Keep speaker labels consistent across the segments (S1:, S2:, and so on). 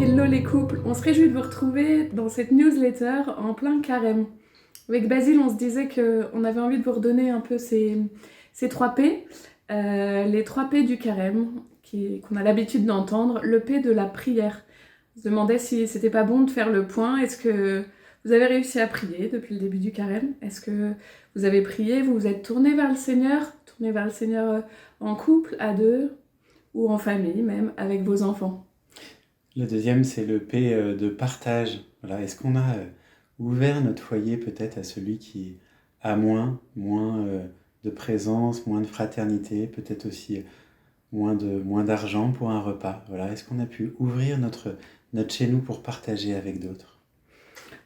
S1: Hello les couples, on se réjouit de vous retrouver dans cette newsletter en plein carême. Avec Basile, on se disait qu'on avait envie de vous redonner un peu ces 3 P, les 3 P du carême qu'on a l'habitude d'entendre, le P de la prière. On se demandait si c'était pas bon de faire le point. Est-ce que vous avez réussi à prier depuis le début du carême? Est-ce que vous avez prié, vous vous êtes tourné vers le Seigneur en couple, à deux ou en famille même, avec vos enfants?
S2: Le deuxième, c'est le P de partage. Voilà. Est-ce qu'on a ouvert notre foyer peut-être à celui qui a moins de présence, moins de fraternité, peut-être aussi moins d'argent pour un repas. Voilà. Est-ce qu'on a pu ouvrir notre chez nous pour partager avec d'autres?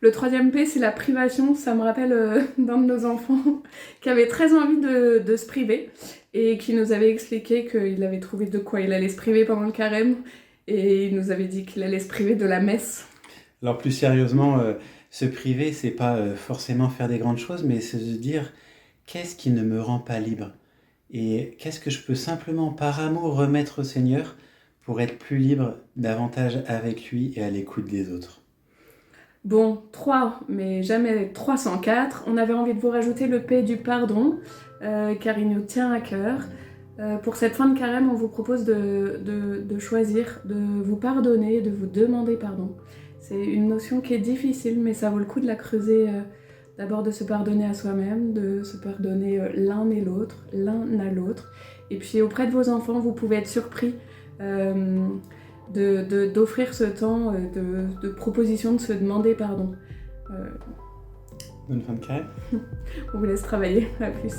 S1: Le troisième P, c'est la privation. Ça me rappelle d'un de nos enfants qui avait très envie de se priver et qui nous avait expliqué qu'il avait trouvé de quoi il allait se priver pendant le carême et il nous avait dit qu'il allait se priver de la messe.
S2: Alors plus sérieusement, se priver, c'est pas forcément faire des grandes choses, mais c'est se dire qu'est-ce qui ne me rend pas libre? Et qu'est-ce que je peux simplement par amour remettre au Seigneur pour être plus libre davantage avec lui et à l'écoute des autres?
S1: Bon, 3, mais jamais 304. On avait envie de vous rajouter le P du pardon, car il nous tient à cœur. Pour cette fin de carême, on vous propose de choisir, de vous pardonner, de vous demander pardon. C'est une notion qui est difficile, mais ça vaut le coup de la creuser. D'abord de se pardonner à soi-même, de se pardonner l'un à l'autre. Et puis auprès de vos enfants, vous pouvez être surpris d'offrir ce temps de proposition, de se demander pardon.
S2: Bonne fin de carême.
S1: On vous laisse travailler. À plus.